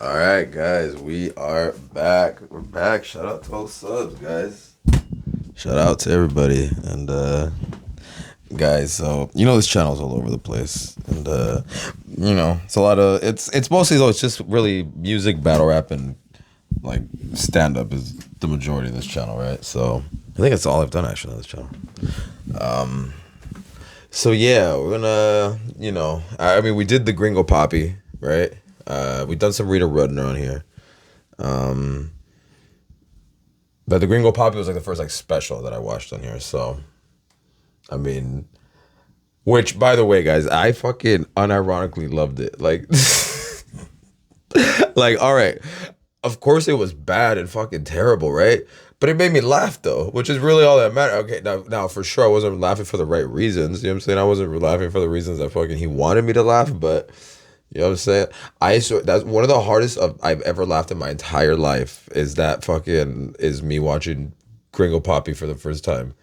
All right, guys, we are back. We're back. Shout out to all the subs, guys. Shout out to everybody. And guys, so this channel's all over the place, and it's a lot of it's mostly though it's just really music, battle rap, and like stand up is the majority of this channel, right? So I think that's all I've done actually on this channel. So yeah, we're gonna I mean we did the Gringo Poppy, right? We done some Rita Rudner on here. But the Gringo Poppy was like the first like special that I watched on here. So I mean, which by the way, guys, I fucking unironically loved it. Like, like all right, of course it was bad and fucking terrible, right? But it made me laugh though, which is really all that mattered. Okay, now for sure I wasn't laughing for the right reasons. You know what I'm saying? I wasn't laughing for the reasons that fucking he wanted me to laugh, but you know what I'm saying? That's one of the hardest I've ever laughed in my entire life is that fucking is me watching Gringo Poppy for the first time.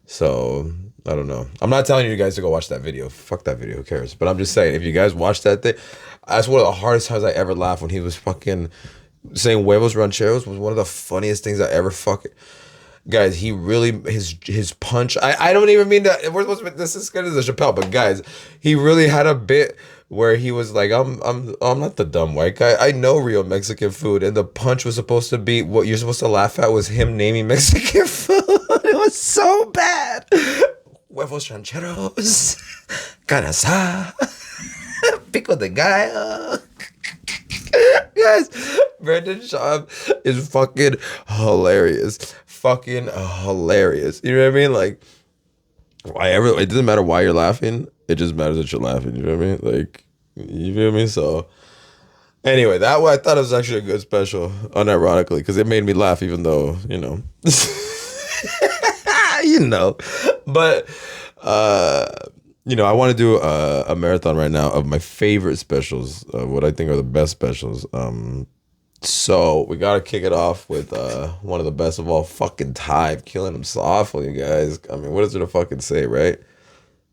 So I don't know. I'm not telling you guys to go watch that video. Fuck that video. Who cares? But I'm just saying, if you guys watch that thing, that's one of the hardest times I ever laughed when he was fucking saying huevos rancheros was one of the funniest things I ever fucking. Guys, he really his punch. I don't even mean that. We're supposed to. This is good as a Chappelle, but guys, he really had a bit where he was like, I'm not the dumb white guy. I know real Mexican food, and the punch was supposed to be what you're supposed to laugh at was him naming Mexican food. It was so bad. Huevos rancheros, carne asada, pico de gallo. Guys, Brandon Schaub is fucking hilarious. Fucking hilarious. You know what I mean? Like, it doesn't matter why you're laughing. It just matters that you're laughing. You know what I mean? Like, you feel me? So, anyway, that one I thought it was actually a good special, unironically, because it made me laugh, even though, you know. But, I want to do a marathon right now of my favorite specials, what I think are the best specials. So we gotta kick it off with one of the best of all fucking time, killing him softly, guys. I mean, what is there to fucking say, right?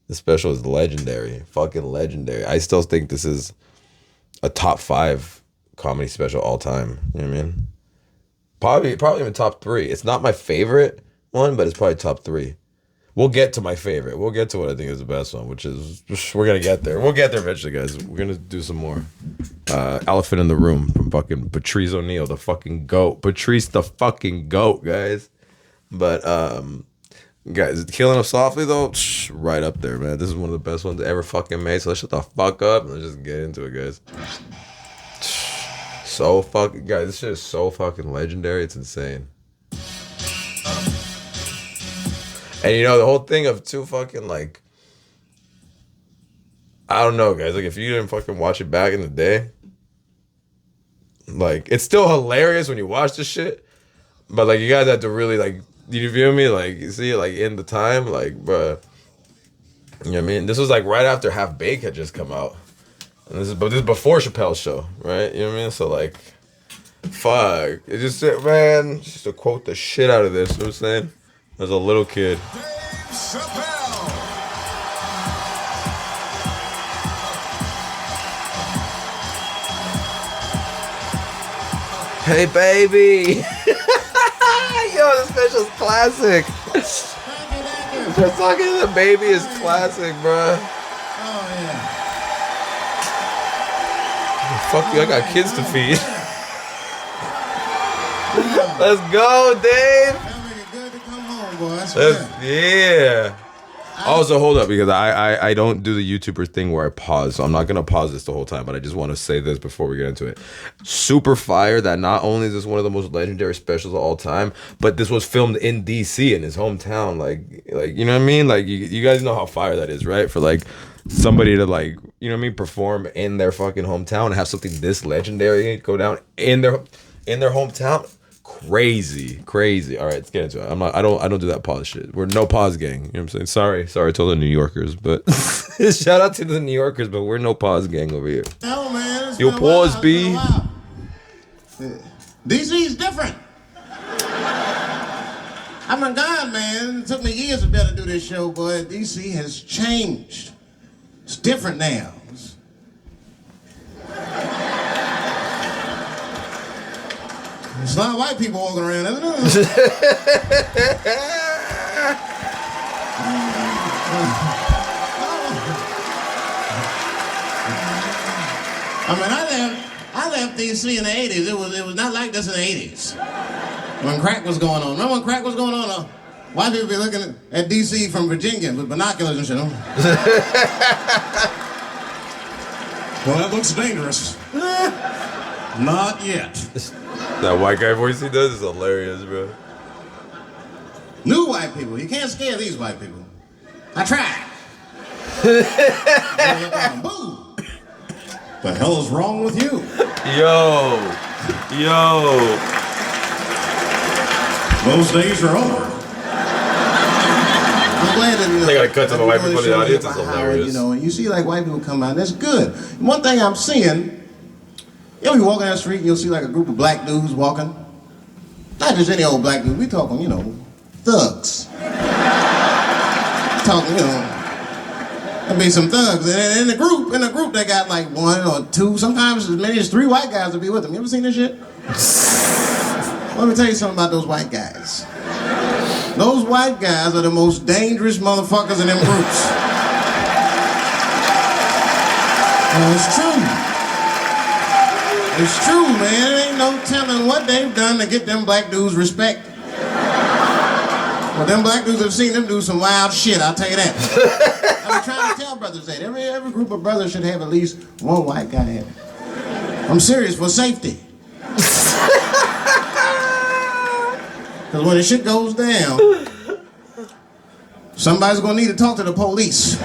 This special is legendary, fucking legendary. I still think this is a top 5 comedy special all time. You know what I mean? Probably even top 3. It's not my favorite one, but it's probably top 3. We'll get to my favorite. We'll get to what I think is the best one, which is we're gonna get there. We'll get there eventually, guys. We're gonna do some more. Elephant in the Room from fucking Patrice O'Neal, the fucking goat. Patrice, the fucking goat, guys. But guys, Killing Him Softly though, right up there, man. This is one of the best ones ever fucking made. So let's shut the fuck up and let's just get into it, guys. So fucking guys, this shit is so fucking legendary. It's insane. And the whole thing of two fucking like, I don't know, guys. Like if you didn't fucking watch it back in the day, like it's still hilarious when you watch this shit. But like you guys have to really like, you feel me? Like you see it like in the time, like bruh. You know what I mean? This was like right after Half Baked had just come out. And this is before Chappelle's show, right? You know what I mean? So like, fuck. It just just to quote the shit out of this, you know what I'm saying? As a little kid. Chappelle. Hey baby. Yo, this special's classic. Just talking to the baby is classic, bruh. Oh yeah. Fuck you, I got kids to feed. Let's go, Dave. Yeah. Also, hold up, because I don't do the YouTuber thing where I pause, so I'm not gonna pause this the whole time, but I just want to say this before we get into it. Super fire that not only is this one of the most legendary specials of all time, but this was filmed in DC in his hometown. Like you know what I mean? Like you guys know how fire that is, right? For like somebody to like, you know what I mean, perform in their fucking hometown and have something this legendary go down in their hometown. Crazy. All right, let's get into it. I don't do that pause shit. We're no pause gang. You know what I'm saying? Sorry to all the New Yorkers, but shout out to the New Yorkers, but we're no pause gang over here. No man, Yo, pause B. DC's different. I'm a God, man. It took me years to be able to do this show, but DC has changed. It's different now. There's a lot of white people walking around, isn't there? I mean, I left D.C. in the 80s. It was not like this in the 80s. When crack was going on. Remember when crack was going on? White people be looking at D.C. from Virginia with binoculars and shit. Well, that looks dangerous. Not yet. That white guy voice he does is hilarious, bro. New white people. You can't scare these white people. I tried. Boom. The hell is wrong with you? Yo. Those days are over. I'm glad that they gotta cut to the white people in the audience. It's hilarious. You know, and you see like white people come out. That's good. One thing I'm seeing, you'll be walking down the street and you'll see like a group of black dudes walking. Not just any old black dude. We talking, you know, thugs. Talking, you know. There'll be some thugs, and in the group, they got like one or two, sometimes as many as 3 white guys will be with them. You ever seen this shit? Let me tell you something about those white guys. Those white guys are the most dangerous motherfuckers in them groups. And it's true. It's true, man. There ain't no telling what they've done to get them black dudes respect. Well, them black dudes have seen them do some wild shit, I'll tell you that. I'm trying to tell brothers that. Every group of brothers should have at least one white guy in it. I'm serious, for safety. Because when the shit goes down, somebody's gonna need to talk to the police.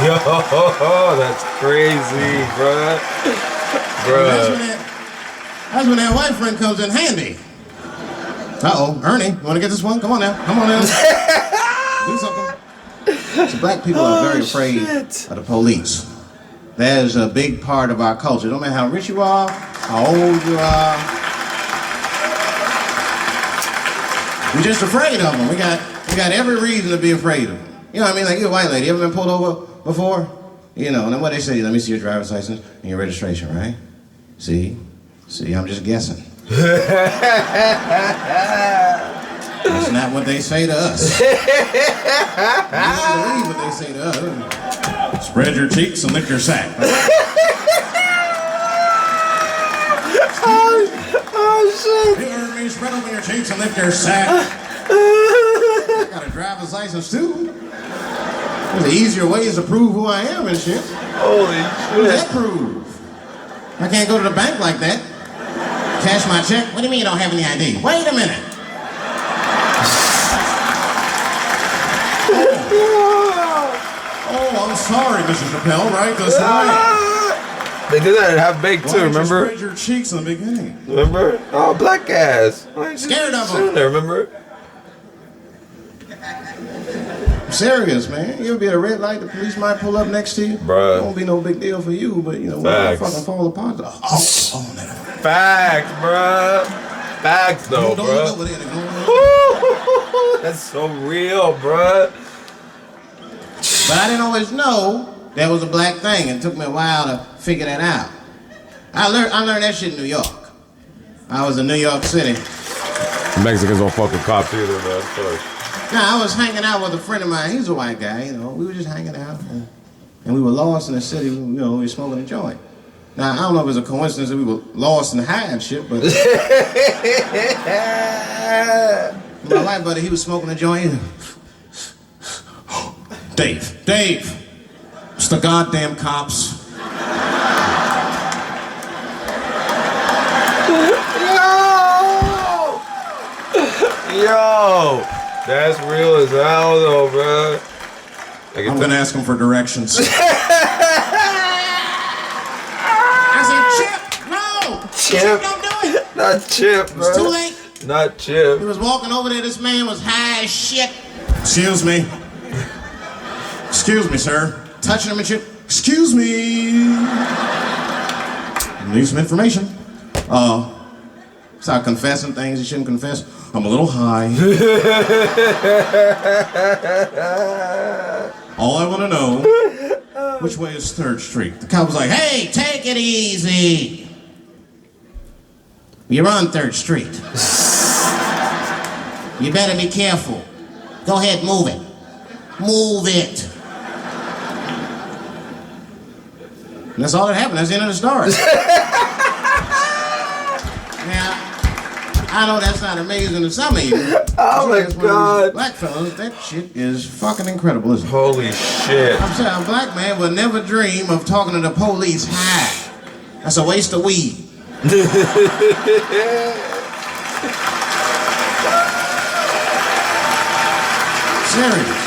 Yo, that's crazy, bruh. That's when that white friend comes in handy. Uh-oh, Ernie, you wanna get this one? Come on now, do something. So black people are very afraid of the police. That is a big part of our culture. No matter how rich you are, how old you are. We're just afraid of them. We got every reason to be afraid of them. You know what I mean? Like, you're a white lady. You ever been pulled over before? You know, and then what they say, let me see your driver's license and your registration, right? See, I'm just guessing. That's not what they say to us. You don't believe what they say to us. Spread your cheeks and lift your sack. Oh shit! You heard me? Spread open your cheeks and lift your sack. I got a driver's license too. There's easier ways to prove who I am and shit. Holy shit! What does that prove? I can't go to the bank like that. Cash my check? What do you mean you don't have any ID? Wait a minute. Oh, I'm sorry, Mrs. Chappelle, right? That's right. They did that at Half Baked too, remember? Spread your cheeks in the beginning. Remember? Oh, black ass. Scared of them. Remember? I'm serious, man. You ever be at a red light, the police might pull up next to you? Bruh. It won't be no big deal for you, but you know, when I fucking fall apart. Oh, never. Facts, bruh. Facts, though, Don't bruh. look over there. That's so real, bruh. But I didn't always know that was a black thing. It took me a while to figure that out. I learned that shit in New York. I was in New York City. Mexicans don't fuck with cops either, man. Sorry. Now, I was hanging out with a friend of mine. He's a white guy, you know. We were just hanging out. And we were lost in the city, you know, we were smoking a joint. Now, I don't know if it was a coincidence that we were lost and high and shit, but... my white buddy, he was smoking a joint. Dave, it's the goddamn cops. Yo, that's real as hell, though, bro. I'm gonna ask him for directions. I said, Chip, no! Chip, don't do it! Not Chip, bro. It's too late. Not Chip. He was walking over there, this man was high as shit. Excuse me, sir. Touching him and shit. Excuse me. Need some information. Start confessing things you shouldn't confess. I'm a little high. All I want to know, which way is 3rd Street? The cop was like, hey, take it easy. You're on 3rd Street. You better be careful. Go ahead, move it. Move it. And that's all that happened. That's the end of the story. Now, I know that's not amazing to some of you. Oh my God. Black fellas, that shit is fucking incredible, isn't it? Holy shit. I'm saying a black man would never dream of talking to the police high. That's a waste of weed. Serious.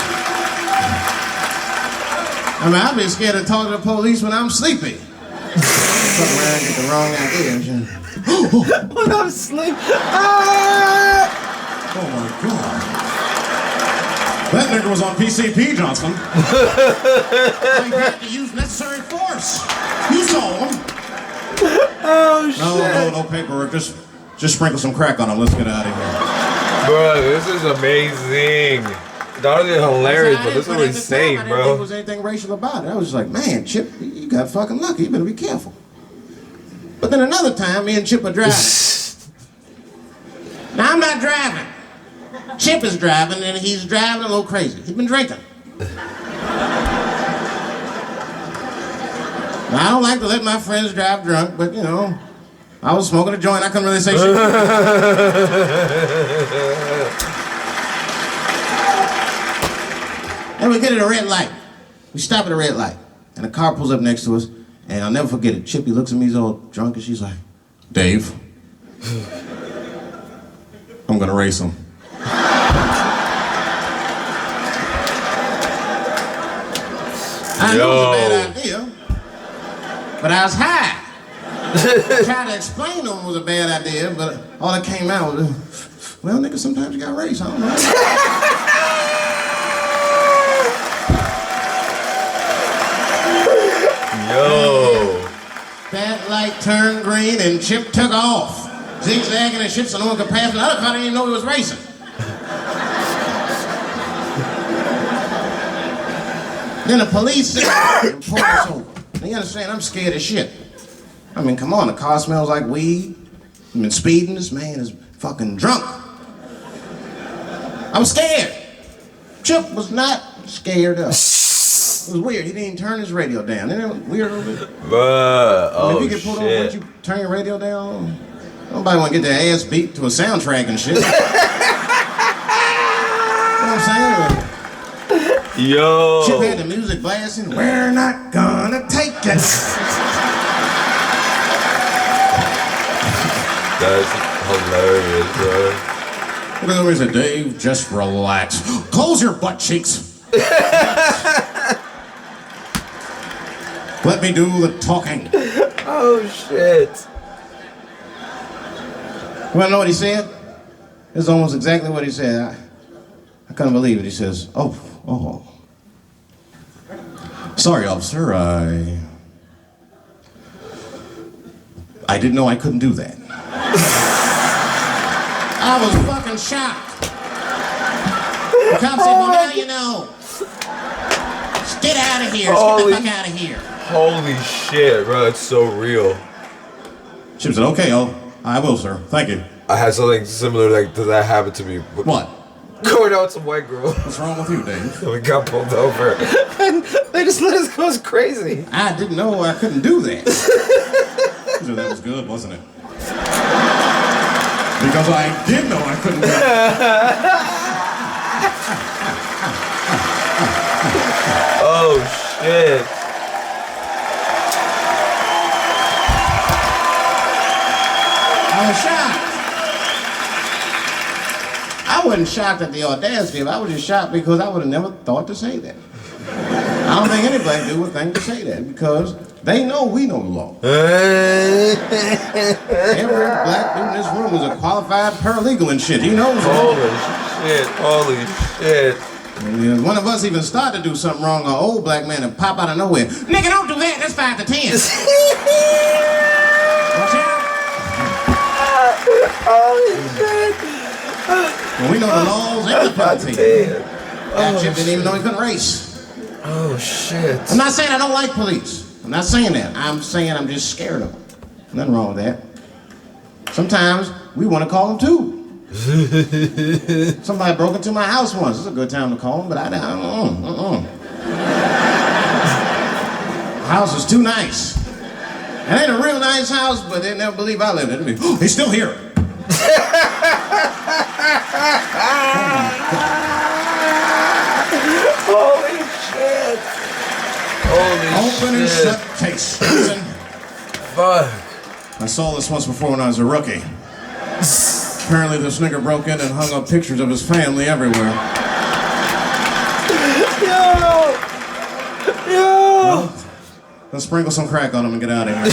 I mean, I'd be scared to talk to the police when I'm sleepy. Fuck around and get the wrong idea. When I'm asleep. Oh my God. That nigga was on PCP, Johnson. I had to use necessary force. You saw him. Oh shit. No paperwork. Just sprinkle some crack on him. Let's get out of here. Bro, this is amazing. Not only hilarious, but this is insane, I didn't bro. think there was anything racial about it. I was just like, man, Chip, you got fucking lucky. You better be careful. But then another time, me and Chip are driving. Now, I'm not driving. Chip is driving, and he's driving a little crazy. He's been drinking. Now, I don't like to let my friends drive drunk, but, you know, I was smoking a joint. I couldn't really say shit. And we get at a red light. We stop at a red light. And a car pulls up next to us. And I'll never forget it. Chippy looks at me, he's all drunk, and she's like, Dave, I'm gonna race him. I knew it was a bad idea, but I was high. I tried to explain to him it was a bad idea, but all that came out was, well, nigga, sometimes you gotta race, I don't know. Yo. That light turned green and Chip took off. Zigzagging and shit so no one could pass. The other car didn't even know he was racing. Then the police said and pulled us over. Now you understand, I'm scared as shit. I mean, come on, the car smells like weed. I've been speeding, this man is fucking drunk. I was scared. Chip was not scared up. It was weird. He didn't even turn his radio down. Isn't that weird a little bit? Bruh, if you get pulled over, wouldn't you turn your radio down? Nobody want to get their ass beat to a soundtrack and shit. You know what I'm saying? Yo. Chip had the music blasting. We're not gonna take it. That's hilarious, bro. Look at him and said, Dave, just relax. Close your butt cheeks. Let me do the talking. Oh shit. You wanna know what he said? This is almost exactly what he said. I couldn't believe it. He says, oh. Sorry, officer, I didn't know I couldn't do that. I was fucking shocked. The cop said, well, now you know. Just get out of here. Just get the fuck out of here. Holy shit, bro. It's so real. Chip said, okay, I will, sir. Thank you. I had something similar like to that happen to me. What? Going out with some white girl. What's wrong with you, Dave? We got pulled over. And they just let us go crazy. I didn't know I couldn't do that. So that was good, wasn't it? Because I did know I couldn't do it. Oh, shit. I was shocked. I wasn't shocked at the audacity of it. I was just shocked because I would have never thought to say that. I don't think any black dude would think to say that because they know we know the law. Every black dude in this room is a qualified paralegal and shit. He knows it. Holy shit. And if one of us even start to do something wrong, an old black man will pop out of nowhere. Nigga, don't do that. That's 5 to 10. Watch out. Holy shit. Well, we know the laws and the penalty. That Chip didn't even know he couldn't race. Oh, shit. I'm not saying I don't like police. I'm not saying that. I'm saying I'm just scared of them. Nothing wrong with that. Sometimes we want to call them too. Somebody broke into my house once. It's a good time to call them, but I don't. The house is too nice. It ain't a real nice house, but they never believe I lived in it. Oh, he's still here. Holy shit. Holy Open and shit. shut case. Listen. Fuck. I saw this once before when I was a rookie. Apparently this nigga broke in and hung up pictures of his family everywhere. Yo! Well, let's sprinkle some crack on him and get out of here.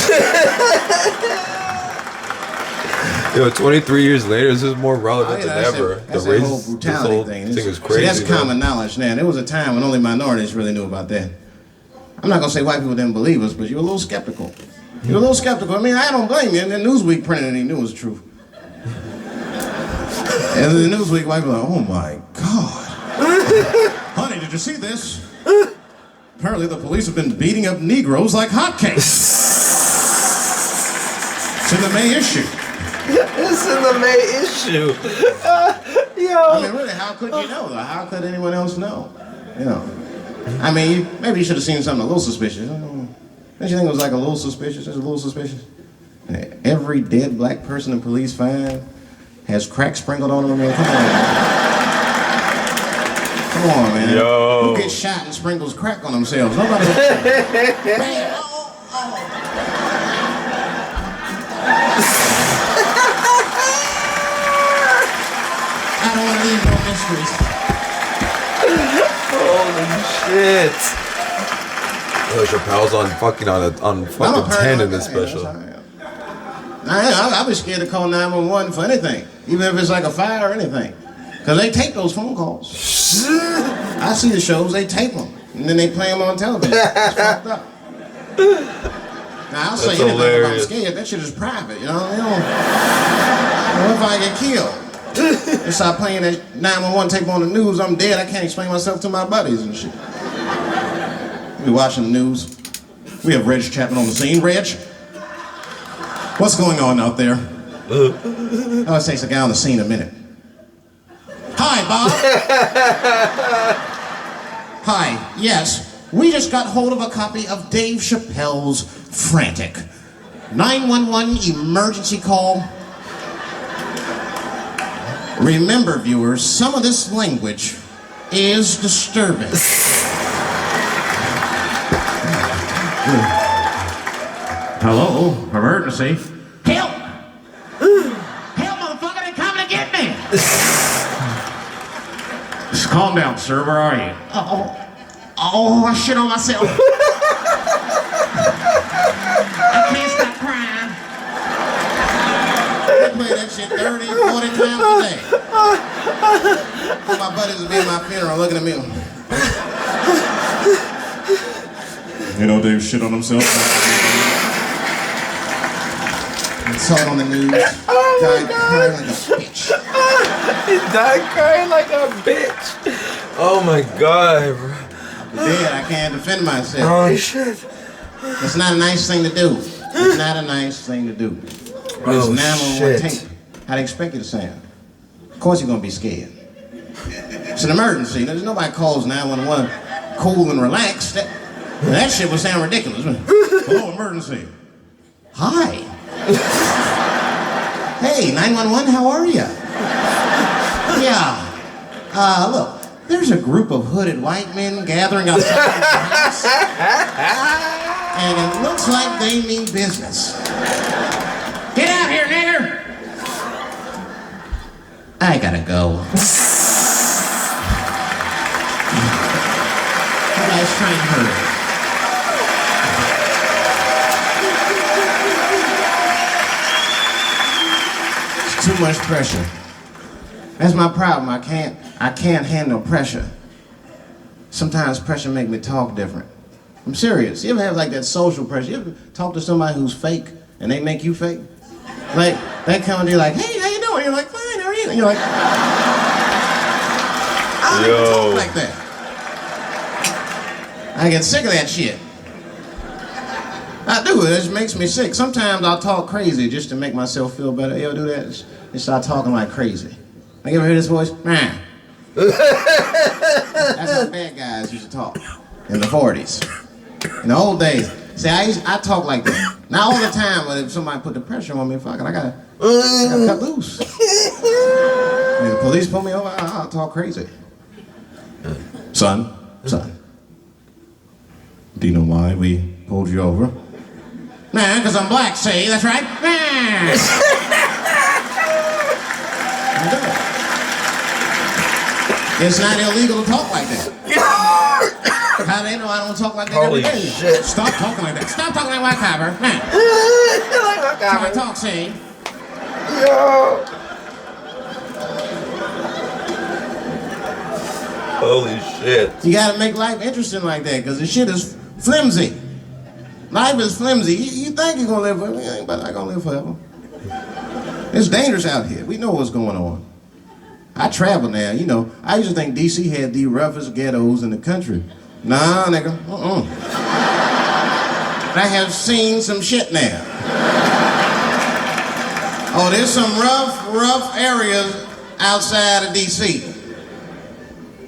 Yo, 23 years later, this is more relevant than ever. That's the whole brutality thing. This thing is crazy. See, that's common knowledge now. There was a time when only minorities really knew about that. I'm not gonna say white people didn't believe us, but you're a little skeptical. You're a little skeptical. I mean, I don't blame you. And then Newsweek printed and he knew it was true. And then the Newsweek white people were like, oh my God. Honey, did you see this? Apparently the police have been beating up Negroes like hotcakes. It's in the May issue. It's in the May issue. Yo. I mean, really, how could you know, though? How could anyone else know? You know. I mean, maybe you should have seen something a little suspicious. Don't you think it was like a little suspicious? Just a little suspicious? Every dead black person the police find has crack sprinkled on them. I mean, come on. Come on, man. Yo. Who gets shot and sprinkles crack on themselves? Nobody. I don't want to leave no mysteries. Holy shit. Yo, Chappelle's on fucking 10 in this special. I was scared to call 911 for anything, even if it's like a fire or anything, because they tape those phone calls. I see the shows, they tape them, and then they play them on television. It's fucked up. Now, I'll say anything if I'm scared. That shit is private, you know? What if I get killed? They start playing that 911 tape on the news, I'm dead, I can't explain myself to my buddies and shit. We watching the news. We have Reg Chapman on the scene. Reg, what's going on out there? Oh, it takes a guy on the scene a minute. Hi, Bob. Hi, yes. We just got hold of a copy of Dave Chappelle's Frantic. 911 emergency call. Remember, viewers, some of this language is disturbing. Hello, emergency. Help! Help, motherfucker, they're coming to get me! Just calm down, sir, where are you? Oh, I shit on myself. I can't stop crying. I play that shit 30, 40 times a day. My buddies will be at my funeral looking at me. You know, Dave shit on himself. I saw it on the news. Died crying like a bitch. He died crying like a bitch. Oh my God, bro. I'm dead. I can't defend myself. Holy shit. It's not a nice thing to do. It's not a nice thing to do. But it's 911 tape. How do you expect you to sound? Of course you're going to be scared. It's an emergency. There's nobody calls 911 cool and relaxed. That shit would sound ridiculous. Hello, emergency. Hi. Hey, 911, how are you? Yeah. Look, there's a group of hooded white men gathering outside the house. And it looks like they mean business. Get out here, nigger! I gotta go. You guys try and hurry. Too much pressure. That's my problem. I can't handle pressure. Sometimes pressure make me talk different. I'm serious. You ever have like that social pressure? You ever talk to somebody who's fake and they make you fake? Like, they come and you're like, hey, how you doing? You're like, fine, how are you? And you're like, I don't even talk like that. I get sick of that shit. I do. It just makes me sick. Sometimes I'll talk crazy just to make myself feel better. You ever do that? Just start talking like crazy. Like, you ever hear this voice? Man. That's how bad guys used to talk in the 40s. In the old days. See, I talk like that. Not all the time, but if somebody put the pressure on me, fucking, I gotta cut loose. When the police pull me over, I'll talk crazy. Son. Do you know why we pulled you over? Nah, because I'm black, see? That's right. Nah. It's not illegal to talk like that. How do they know I don't talk like that every day? Shit. Stop talking like that. Stop talking like white copper. Nah. Like white copper. Talk, see? Yo. Holy shit. You gotta make life interesting like that, because the shit is flimsy. Life is flimsy. You think you're gonna live forever, you ain't not gonna live forever. It's dangerous out here. We know what's going on. I travel now, you know. I used to think DC had the roughest ghettos in the country. Nah, nigga. I have seen some shit now. Oh, there's some rough areas outside of DC.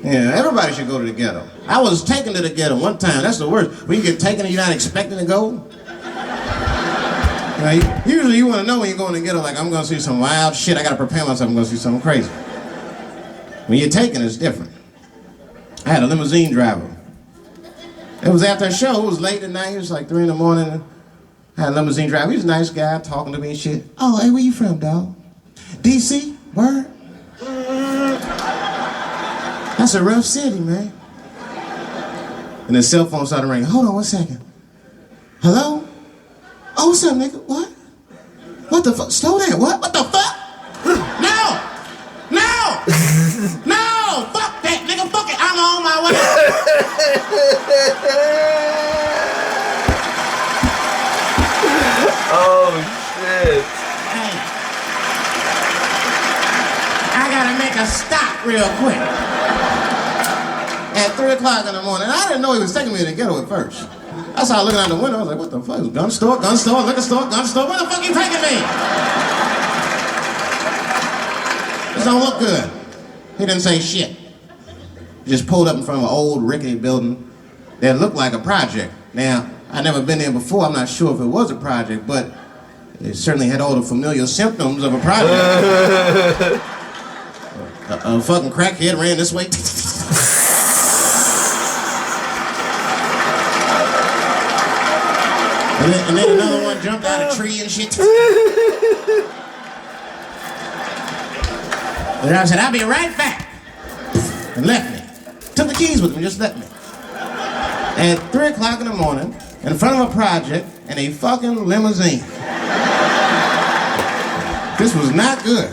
Yeah, everybody should go to the ghetto. I was taken to the ghetto one time. That's the worst. When you get taken and you're not expecting to go. You know, usually you want to know when you go in the ghetto, like, I'm going to see some wild shit. I got to prepare myself. I'm going to see something crazy. When you're taken, it's different. I had a limousine driver. It was after a show. It was late at night. It was like 3 in the morning. I had a limousine driver. He was a nice guy talking to me and shit. Oh, hey, where you from, dog? DC? Word? That's a rough city, man. And his cell phone started ringing. Hold on 1 second. Hello? Oh, what's up, nigga? What? What the fuck? Slow down. What the fuck? No! Fuck that, nigga. Fuck it. I'm on my way. Oh, shit. Hey. I gotta make a stop real quick. At 3 o'clock in the morning. I didn't know he was taking me to the ghetto at first. I started looking out the window. I was like, what the fuck? Gun store, liquor store, gun store. Where the fuck you taking me? This don't look good. He didn't say shit. He just pulled up in front of an old rickety building that looked like a project. Now, I'd never been there before. I'm not sure if it was a project, but it certainly had all the familiar symptoms of a project. A fucking crackhead ran this way. And then another one jumped out of a tree and shit. And I said, I'll be right back. And left me. Took the keys with me, just left me. At 3 o'clock in the morning, in front of a project, in a fucking limousine. This was not good.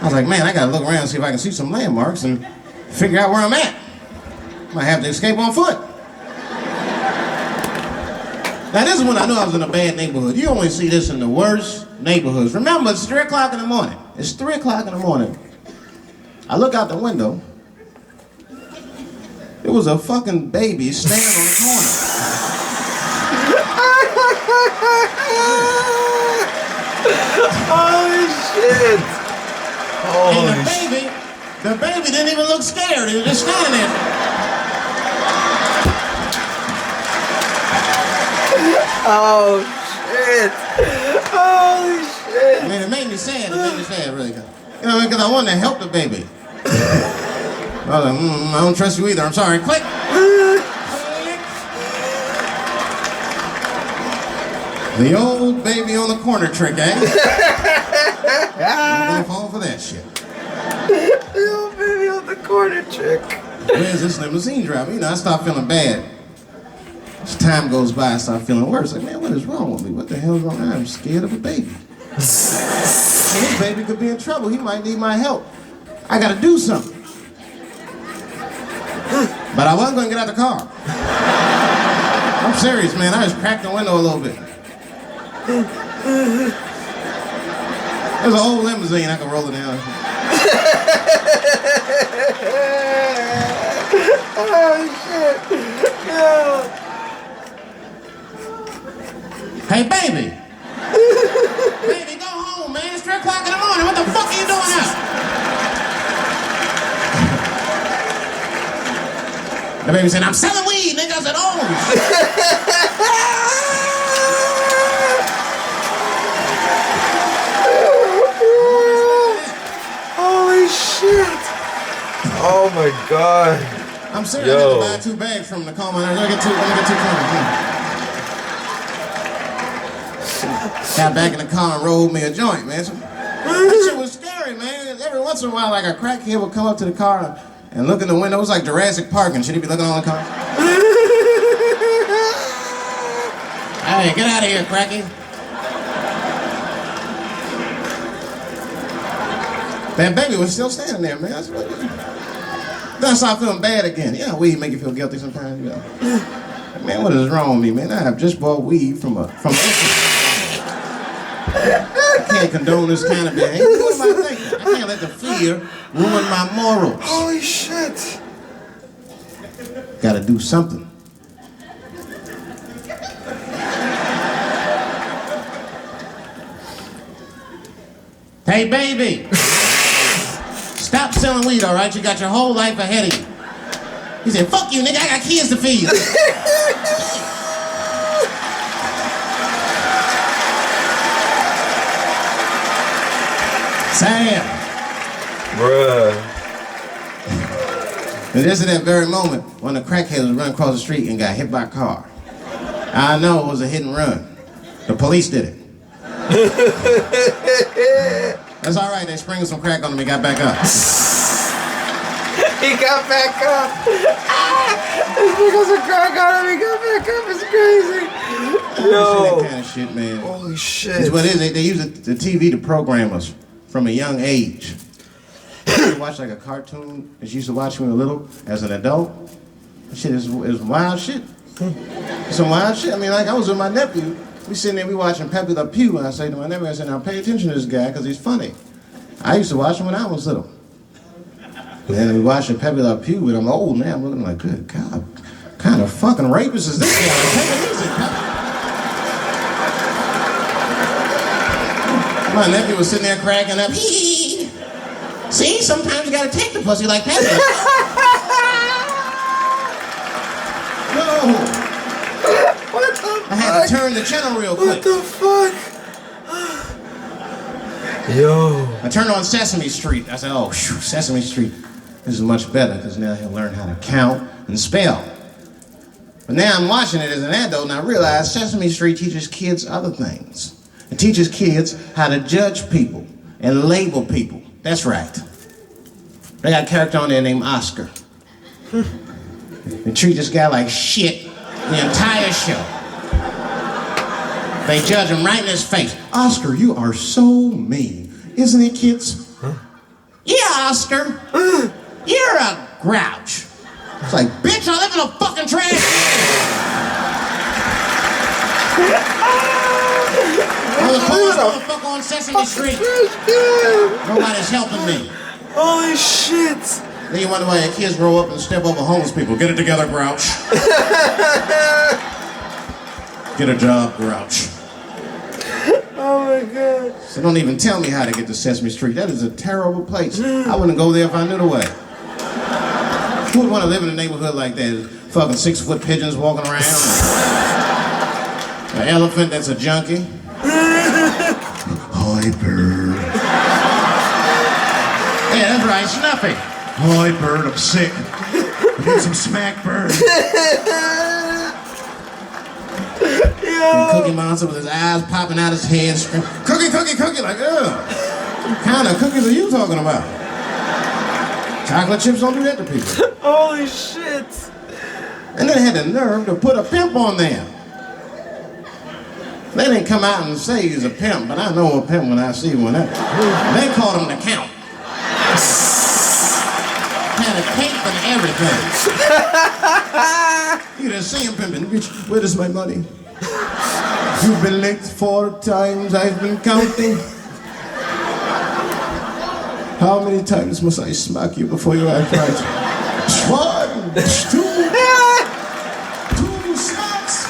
I was like, man, I gotta look around and see if I can see some landmarks and figure out where I'm at. Might have to escape on foot. Now this is when I knew I was in a bad neighborhood. You only see this in the worst neighborhoods. Remember, it's 3 o'clock in the morning. It's 3 o'clock in the morning. I look out the window. It was a fucking baby standing on the corner. Holy shit. Holy And the baby didn't even look scared. He was just standing there. Oh shit! Holy shit! I mean, it made me sad. It made me sad, really. You know, because I wanted to help the baby. I was like, I don't trust you either. I'm sorry. Click. The old baby on the corner trick, eh? I'm gonna fall for that shit. The old baby on the corner trick. Where's this limousine driver? You know, I start feeling bad. As time goes by, I start feeling worse. Like, man, what is wrong with me? What the hell's wrong? I'm scared of a baby. This baby could be in trouble. He might need my help. I gotta do something. But I wasn't gonna get out the car. I'm serious, man. I just cracked the window a little bit. There's an old limousine. I can roll it down. Oh shit! No. Hey, baby. Baby, go home, man. It's 3 o'clock in the morning. What the fuck are you doing out? The baby said, I'm selling weed, nigga. I said, oh. Holy shit. Oh my God. I'm serious. I had to buy 2 bags from the car. I'm gonna get 2 cones. Got back in the car and rolled me a joint, man. That shit was scary, man. Every once in a while, like a crackhead would come up to the car and look in the window. It was like Jurassic Park and shit. He'd be looking on the car. Hey, get out of here, crackhead. That baby was still standing there, man. Then I started feeling bad again. Yeah, weed make you feel guilty sometimes, you know. Man, what is wrong with me, man? I have just bought weed from I can't condone this kind of behavior. What am I thinking? I can't let the fear ruin my morals. Holy shit. Gotta do something. Hey, baby. Stop selling weed, all right? You got your whole life ahead of you. He said, fuck you, nigga. I got kids to feed. Sam. Bruh. And this is that very moment when the crackhead was running across the street and got hit by a car. I know it was a hit and run. The police did it. That's all right. They sprinkled some crack on him. He got back up. He got back up. They sprinkled some crack on him. He got back up. It's crazy. Yo. That kind of shit, man. Holy shit. That's what it is. They use the TV to program us from a young age. You watch like a cartoon that you used to watch when you were little as an adult. That shit is wild shit. It's some wild shit. I mean, like I was with my nephew. We sitting there, we watching Pepe Le Pew, and I say to my nephew, I said, now pay attention to this guy because he's funny. I used to watch him when I was little. And we watching Pepe Le Pew, and I'm old now. I'm looking like, good God, what kind of fucking rapist is this guy? Take it easy, Pepe. My nephew was sitting there cracking up. See, sometimes you gotta take the pussy like Pepe. No. What the fuck? I had to turn the channel real quick. What the fuck? Yo. I turned on Sesame Street. I said, oh, Sesame Street. This is much better because now he'll learn how to count and spell. But now I'm watching it as an adult and I realize Sesame Street teaches kids other things. It teaches kids how to judge people and label people. That's right. They got a character on there named Oscar. They treat this guy like shit the entire show. They judge him right in his face. Oscar, you are so mean. Isn't it, kids? Huh? Yeah, Oscar. You're a grouch. It's like, bitch, I live in a fucking trash. I'm the coolest motherfucker on Sesame Street. Nobody's helping me. Holy shit. Then you wonder why your kids grow up and step over homeless people. Get it together, grouch. Get a job, grouch. Oh my God. So don't even tell me how to get to Sesame Street. That is a terrible place. I wouldn't go there if I knew the way. Who would want to live in a neighborhood like that? Fucking 6-foot pigeons walking around. An elephant that's a junkie. Hi, bird. Yeah, that's right, Snuffy. Hi, bird, I'm sick. I need some smack, bird. And Cookie Monster with his eyes popping out his head, screaming, cookie, cookie, cookie, like, ugh. What kind of cookies are you talking about? Chocolate chips don't do that to people. Holy shit. And they had the nerve to put a pimp on there. They didn't come out and say he's a pimp, but I know a pimp when I see one. They called him the Count. Had a cape and everything. You didn't see him pimping. Bitch, where is my money? You've been late 4 times, I've been counting. How many times must I smack you before you act right? 1, 2 smacks.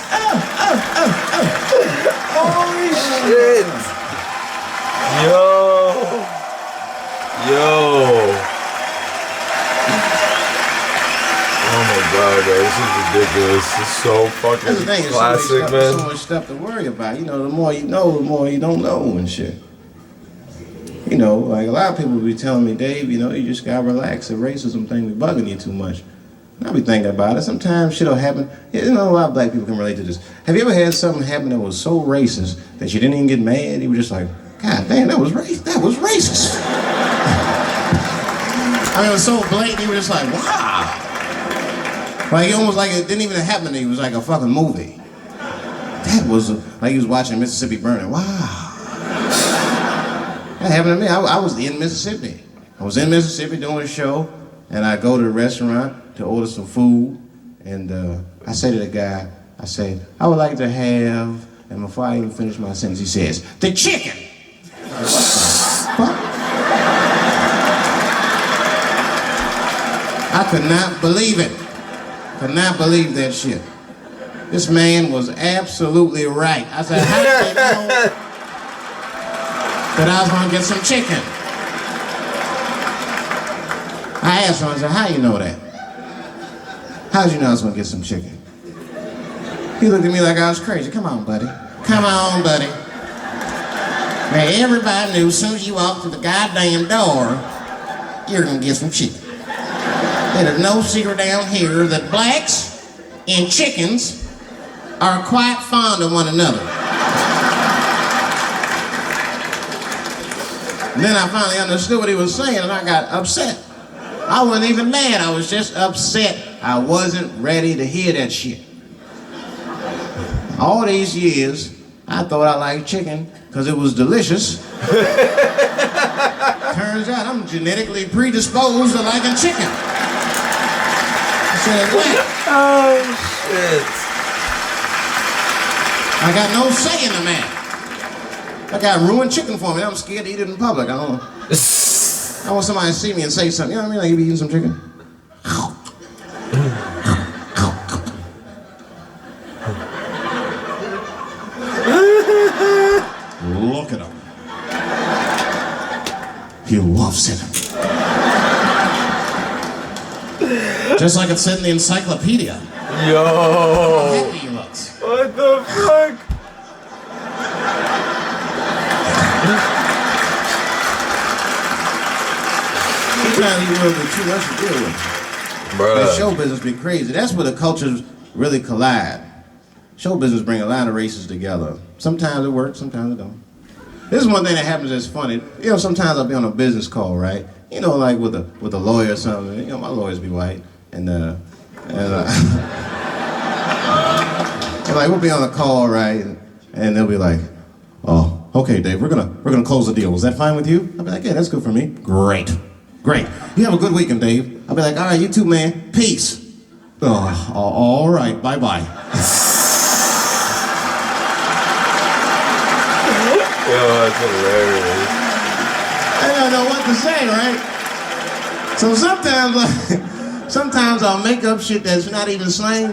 ridiculous. It's so fucking That's the thing. classic, So man. much stuff to worry about. You know, the more you know, the more you don't know and shit. You know, like a lot of people be telling me, Dave, you know, you just gotta relax. The racism thing be bugging you too much. And I be thinking about it. Sometimes shit'll happen. You know, a lot of black people can relate to this. Have you ever had something happen that was so racist that you didn't even get mad? You were just like, God damn, that was racist. That was racist. I mean, it was so blatant. You were just like, wow. Like almost like it didn't even happen to you. It was like a fucking movie. That was like you was watching Mississippi Burning. Wow. That happened to me. I was in Mississippi. I was in Mississippi doing a show, and I go to the restaurant to order some food, and I say to the guy, I say, I would like to have, and before I even finish my sentence, he says, the chicken. What the fuck? I could not believe it. Could not believe that shit. This man was absolutely right. I said, how did they know that I was gonna get some chicken? I asked him, I said, how you know that? How did you know I was gonna get some chicken? He looked at me like I was crazy. Come on, buddy. Come on, buddy. Now, everybody knew as soon as you walked through the goddamn door, you're gonna get some chicken. There's no secret down here that blacks and chickens are quite fond of one another. And then I finally understood what he was saying, and I got upset. I wasn't even mad, I was just upset. I wasn't ready to hear that shit. All these years, I thought I liked chicken because it was delicious. Turns out I'm genetically predisposed to liking chicken. I said, what? Oh, shit. I got no say in the matter. That guy ruined chicken for me. I'm scared to eat it in public. I don't know. I want somebody to see me and say something. You know what I mean? Like you be eating some chicken. Look at him. He loves it. Just like it said in the encyclopedia. Yo. How happy he looks. What the fuck? Sometimes you work with too much to deal with. That show business be crazy. That's where the cultures really collide. Show business bring a lot of races together. Sometimes it works, sometimes it don't. This is one thing that happens that's funny. You know, sometimes I'll be on a business call, right? You know, like with a lawyer or something. You know, my lawyers be white, and like we'll be on a call, right? And they'll be like, "Oh, okay, Dave, we're gonna close the deal. Is that fine with you?" I'll be like, "Yeah, that's good for me." Great. You have a good weekend, Dave. I'll be like, "All right, you too, man. Peace." Oh, all right, bye-bye. Yo, that's hilarious. I don't know what to say, right? So sometimes I'll make up shit that's not even slang,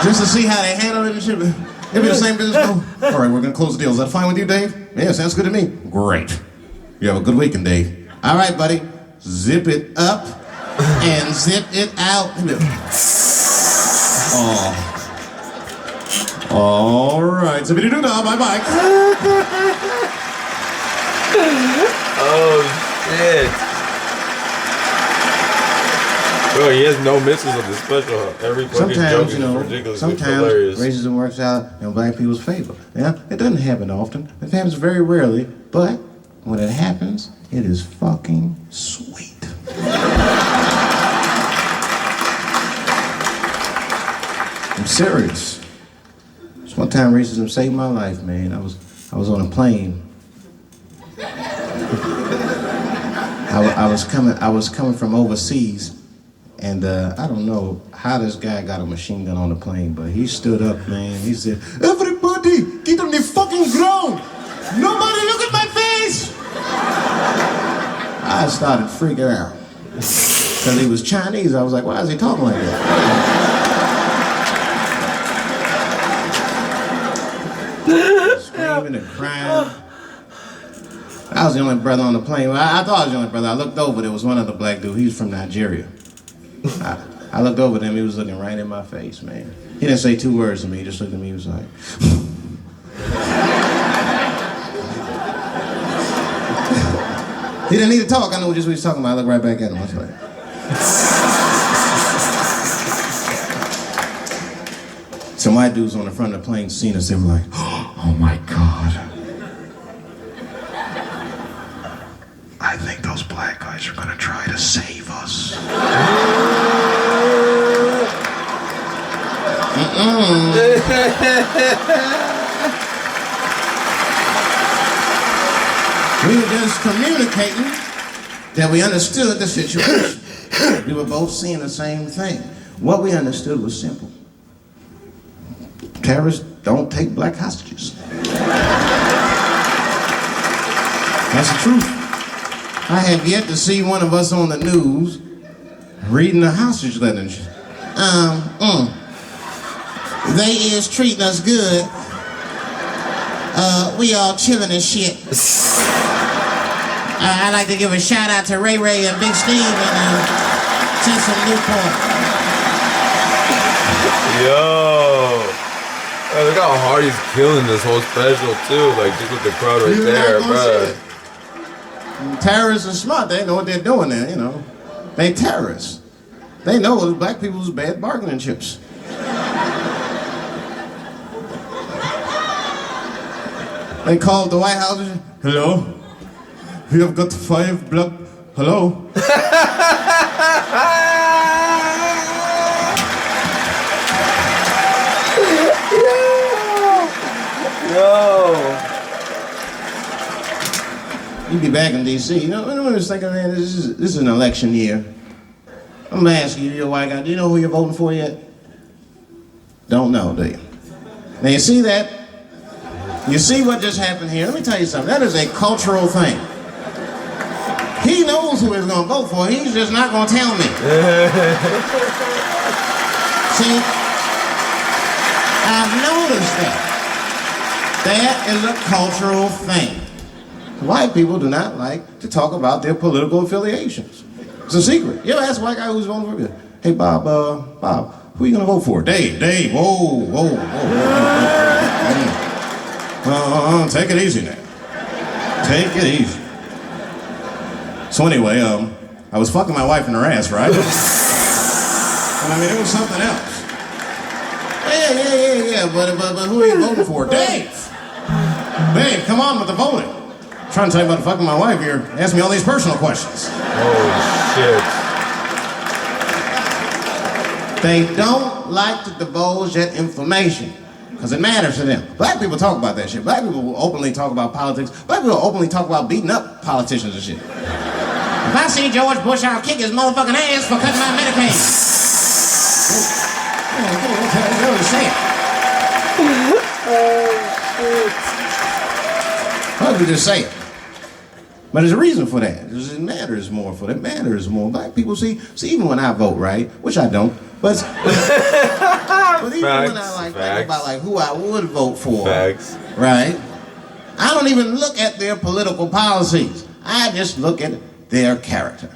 just to see how they handle it and shit. It'll be the same business. All right, we're gonna close the deal. Is that fine with you, Dave? Yeah, sounds good to me. Great. You have a good weekend, Dave. All right, buddy. Zip it up and zip it out. Oh. All right. Zippity-doo-dah. Bye-bye. Oh, shit. Bro, he has no misses on the special. Every fucking joke is ridiculous. Sometimes Hilarious. racism works out in black people's favor. Yeah, it doesn't happen often. It happens very rarely, but when it happens, it is fucking sweet. I'm serious. Just one time racism saved my life, man. I was on a plane. I was coming from overseas, and I don't know how this guy got a machine gun on the plane, but he stood up, man. He said, "Everybody, get on the fucking ground! Nobody look at my face!" I started freaking out. Because he was Chinese. I was like, why is he talking like that? Screaming and crying. I was the only brother on the plane. Well, I thought I was the only brother. I looked over, there was one other black dude. He was from Nigeria. I looked over at him, he was looking right in my face, man. He didn't say 2 words to me, he just looked at me, he was like... He didn't need to talk, I knew just what he was talking about. I looked right back at him, I was like... Some white dudes on the front of the plane seen us, they were like, oh my God. I think those black guys are gonna try to save us. We were just communicating that we understood the situation. We were both seeing the same thing. What we understood was simple. Terrorists don't take black hostages. That's the truth. I have yet to see one of us on the news reading a hostage letter. They is treating us good. We all chilling and shit. I'd like to give a shout out to Ray Ray and Big Steve and Cecil Newport. Yo. Oh, look how hard he's killing this whole special too. Like just with the crowd right there, bro. Terrorists are smart. They know what they're doing there, you know. They terrorists. They know black people's bad bargaining chips. They called the White House. Hello? We have got 5 black... Hello? Yo. You be back in D.C. You know, I was thinking, man, this is an election year. I'm gonna ask you, you're a white guy, do you know who you're voting for yet? Don't know, do you? Now you see that? You see what just happened here? Let me tell you something. That is a cultural thing. He knows who he's gonna vote for. He's just not gonna tell me. See, I've noticed that. That is a cultural thing. White people do not like to talk about their political affiliations. It's a secret. You ever ask a white guy who's voting for you? Hey, Bob, who are you gonna vote for? Dave, whoa. Take it easy now. Take it easy. So anyway, I was fucking my wife in her ass, right? And I mean, it was something else. Yeah, but who are you voting for? Dave, come on with the voting. I'm trying to tell you about fucking my wife here. Ask me all these personal questions. Oh, shit. They don't like to divulge that information. Because it matters to them. Black people talk about that shit. Black people will openly talk about politics. Black people will openly talk about beating up politicians and shit. If I see George Bush, I'll kick his motherfucking ass for cutting my Medicaid. Why would we just say it? But there's a reason for that. It matters more for that. It matters more. Black people see, even when I vote, right? Which I don't. But even when I think about who I would vote for, right? I don't even look at their political policies. I just look at their character.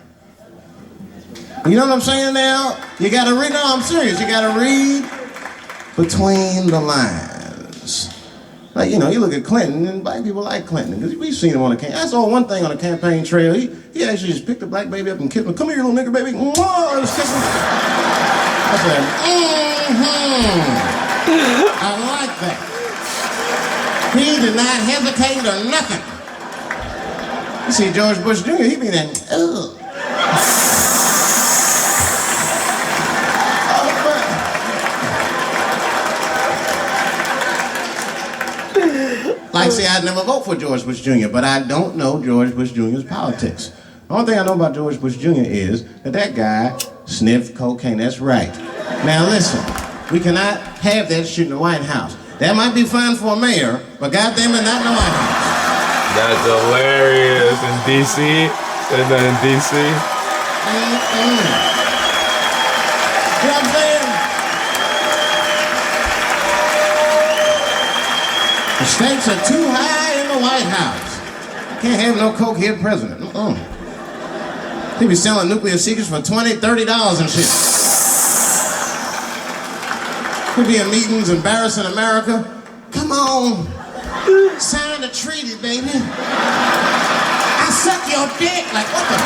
You know what I'm saying now? You gotta read, no, I'm serious. You gotta read between the lines. Like, you know, you look at Clinton, and black people like Clinton, because we've seen him on the campaign. I saw one thing on the campaign trail. He actually just picked a black baby up and kissed him. Come here, little nigger baby. Mwah, just kiss him. I said, I like that. He did not hesitate or nothing. You see George Bush Jr., he be there, ugh. Like, see, I'd never vote for George Bush Jr., but I don't know George Bush Jr.'s politics. The only thing I know about George Bush Jr. is that guy sniffed cocaine. That's right. Now listen, we cannot have that shit in the White House. That might be fine for a mayor, but goddamn it, not in the White House. That's hilarious. In D.C.? And then in D.C.? You know what I'm saying? The stakes are too high in the White House. Can't have no coke-head president. He be selling nuclear secrets for $20, $30 and shit. He'll be in meetings embarrassing America. Come on. Sign the treaty, baby. I suck your dick. Like, what the?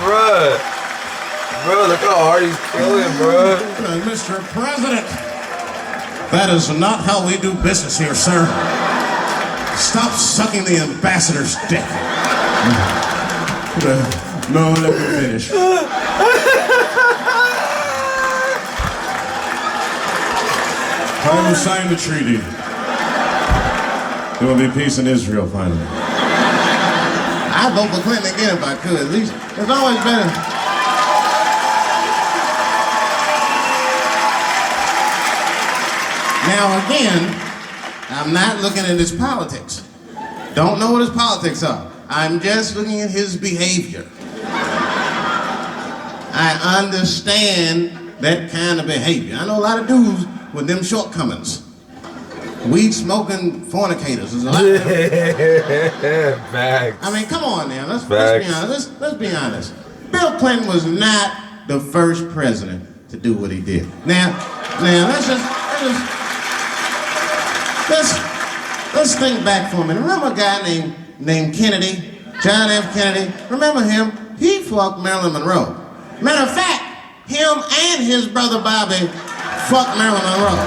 Bruh. Bro, look how hard he's killing, bro. Mr. President, that is not how we do business here, sir. Stop sucking the ambassador's dick. No, let me finish. Time to sign the treaty. There will be peace in Israel finally. I'd vote for Clinton again if I could. At least it's always better. Now again, I'm not looking at his politics. Don't know what his politics are. I'm just looking at his behavior. I understand that kind of behavior. I know a lot of dudes with them shortcomings. Weed smoking fornicators. There's a lot of them. Facts. I mean, come on now. Let's be honest. Let's be honest. Bill Clinton was not the first president to do what he did. Now, let's think back for a minute. Remember a guy named Kennedy, John F. Kennedy? Remember him? He fucked Marilyn Monroe. Matter of fact, him and his brother Bobby fucked Marilyn Monroe.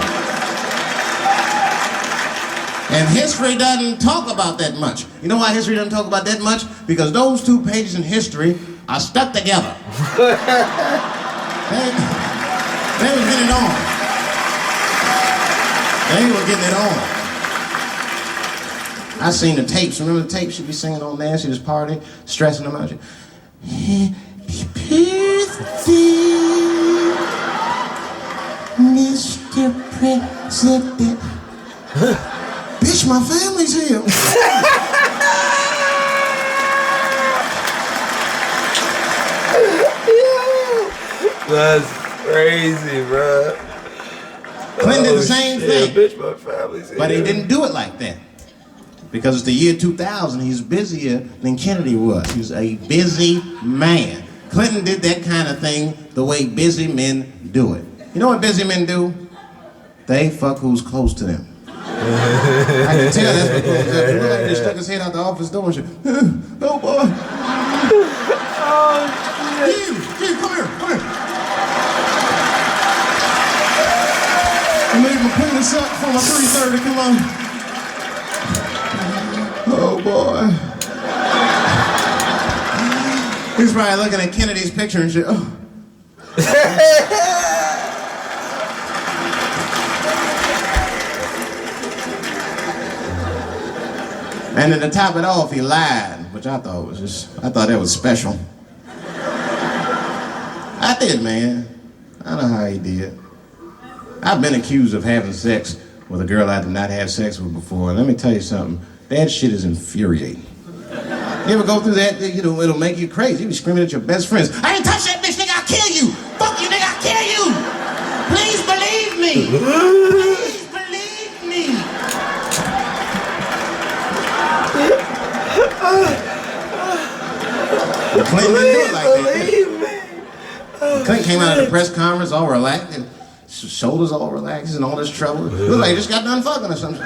And history doesn't talk about that much. You know why history doesn't talk about that much? Because those 2 pages in history are stuck together. They were getting it on. They were getting it on. I seen the tapes. Remember the tapes she'd be singing on Nancy's party, stressing them out? Happy birthday, Mr. President. Bitch, my family's here. That's crazy, bro. Clinton did the same thing. Bitch, my family's here. But he didn't do it like that. Because it's the year 2000, he's busier than Kennedy was. He was a busy man. Clinton did that kind of thing the way busy men do it. You know what busy men do? They fuck who's close to them. I can tell that's what goes up. He like just stuck his head out the office door and shit. Oh boy. Oh shit. Steve, come here. I made him clean this up for my 3:30, come on. Oh boy. He's probably looking at Kennedy's picture and shit. Oh. And then to top it off, he lied, which I thought that was special. I did, man. I know how he did. I've been accused of having sex with a girl I did not have sex with before. And let me tell you something. That shit is infuriating. You ever go through that? You know, it'll make you crazy. You be screaming at your best friends. I ain't touch that bitch, nigga, I'll kill you. Fuck you, nigga, I'll kill you. Please believe me. Please believe me. Clinton didn't do it like that. Clinton came out of the press conference all relaxed, and his shoulders all relaxed, and all this trouble. It looked like he just got done fucking or something.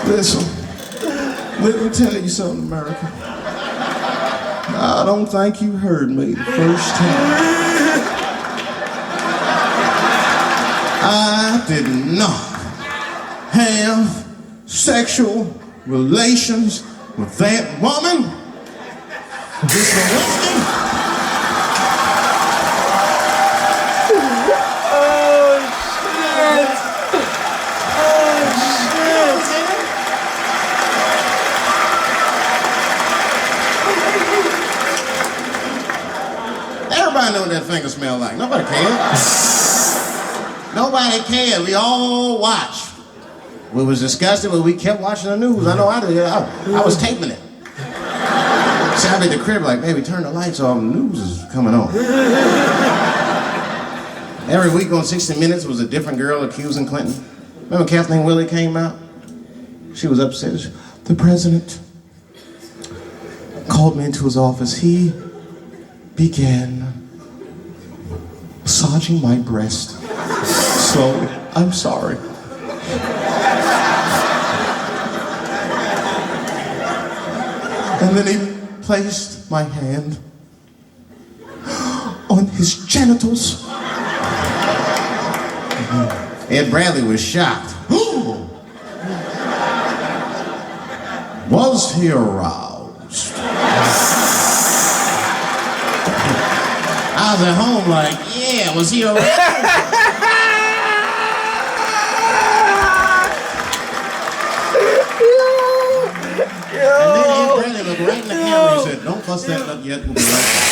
Listen, let me tell you something, America. I don't think you heard me the first time. I did not have sexual relations with that woman. This Lewinsky. Everybody know what that finger smell like. Nobody cared. Nobody cared. We all watched. We was disgusted, but we kept watching the news. I know I did. I was taping it. So I'd be at the crib like, baby, turn the lights off. The news is coming on. Every week on 60 Minutes was a different girl accusing Clinton. Remember Kathleen Willey came out? She was upset. The president called me into his office. He began massaging my breast slowly. I'm sorry. And then he placed my hand on his genitals. Ed Bradley was shocked. Was he aroused? I was at home like, yeah, was he aroused? And then Ed Bradley looked right in the camera and said, don't fuss that up yet, we'll be right back.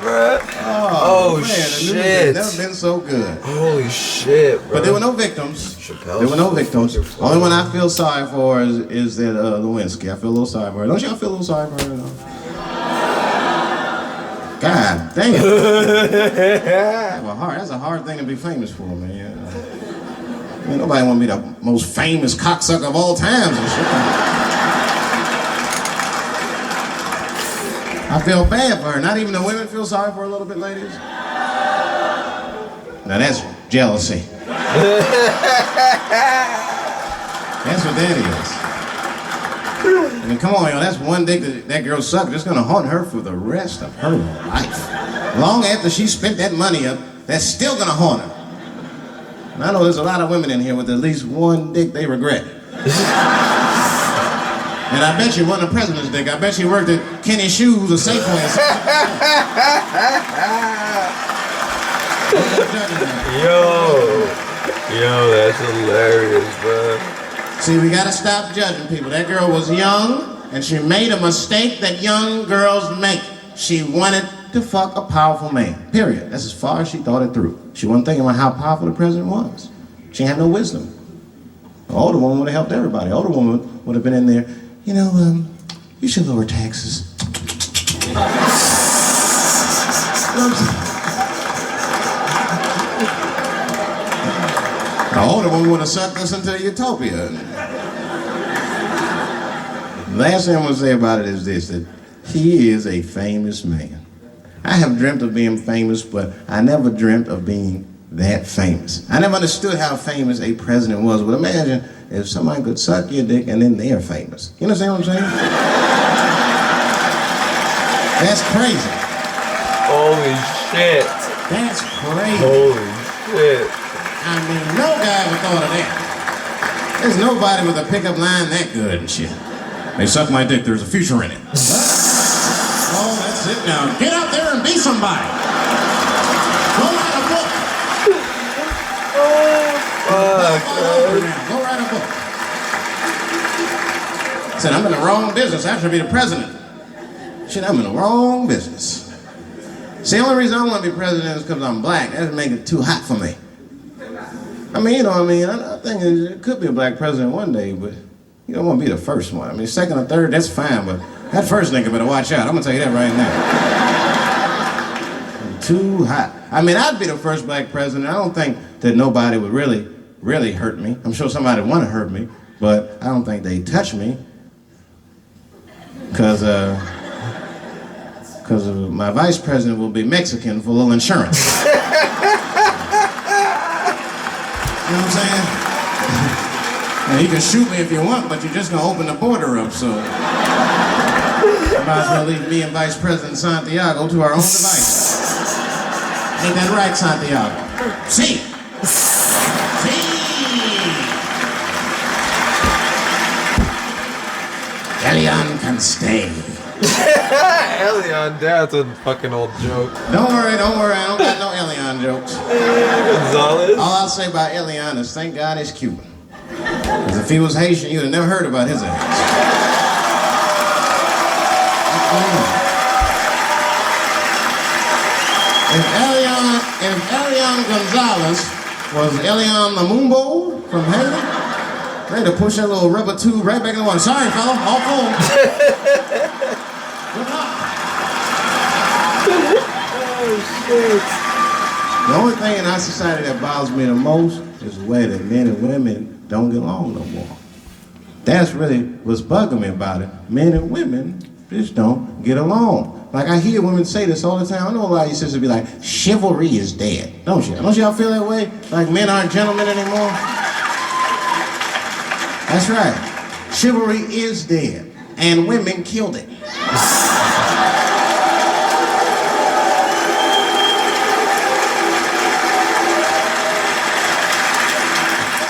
Bro. Oh man, shit. Never been so good. Holy shit, bro. But there were no victims. Chappelle. There were no victims. Only one I feel sorry for is that Lewinsky. I feel a little sorry for her. Don't y'all feel a little sorry for her? God damn. That's a hard thing to be famous for, man. I mean, nobody want to be the most famous cocksucker of all times and shit. I feel bad for her. Not even the women feel sorry for her a little bit, ladies. Now that's jealousy. That's what that is. I mean, come on, yo, that's one dick that girl sucked. It's gonna haunt her for the rest of her life. Long after she spent that money up, that's still gonna haunt her. And I know there's a lot of women in here with at least one dick they regret. And I bet you wasn't a president's dick. I bet you worked at Kenny Shoes or Safeway or something. Yo, that's hilarious, bro. See, we gotta stop judging people. That girl was young, and she made a mistake that young girls make. She wanted to fuck a powerful man, period. That's as far as she thought it through. She wasn't thinking about how powerful the president was. She had no wisdom. An older woman would have helped everybody. An older woman would have been in there, you know, you should lower taxes. An older woman would have sucked us into utopia. Last thing I'm gonna say about it is this, that he is a famous man. I have dreamt of being famous, but I never dreamt of being that famous. I never understood how famous a president was, but imagine if somebody could suck your dick and then they're famous. You understand what I'm saying? That's crazy. Holy shit. That's crazy. Holy shit. I mean, no guy ever thought of that. There's nobody with a pickup line that good and shit. They suck my dick, there's a future in it. Oh, that's it now. Get out there and be somebody. Go write a book. Fuck, Go write a book. Said, I'm in the wrong business. I should be the president. Shit, I'm in the wrong business. See, the only reason I want to be president is because I'm black. That would make it too hot for me. I mean, you know what I mean? I think it could be a black president one day, but you don't want to be the first one. I mean, second or third, that's fine, but that first nigga better watch out. I'm going to tell you that right now. Too hot. I mean, I'd be the first black president. I don't think that nobody would really hurt me. I'm sure somebody would want to hurt me, but I don't think they'd touch me because my vice president will be Mexican for a little insurance. You know what I'm saying? Now, you can shoot me if you want, but you're just gonna open the border up, so. You might as well leave me and Vice President Santiago to our own devices. Ain't that right, Santiago? See? Elian can stay. Elian, that's a fucking old joke. Don't worry, I don't got no Elian jokes. Gonzalez? All I'll say about Elian is thank God he's Cuban. Because if he was Haitian, you'd have never heard about his ass. If Elian Gonzalez was Elian Lumumbo from Haiti, they'd have pushed that little rubber tube right back in the water. Sorry, fella, all full. Good luck. Oh, shit. The only thing in our society that bothers me the most is the way that men and women don't get along no more. That's really what's bugging me about it. Men and women just don't get along. Like I hear women say this all the time. I know a lot of you sisters be like, chivalry is dead. Don't you? Don't y'all feel that way? Like men aren't gentlemen anymore? That's right. Chivalry is dead. And women killed it.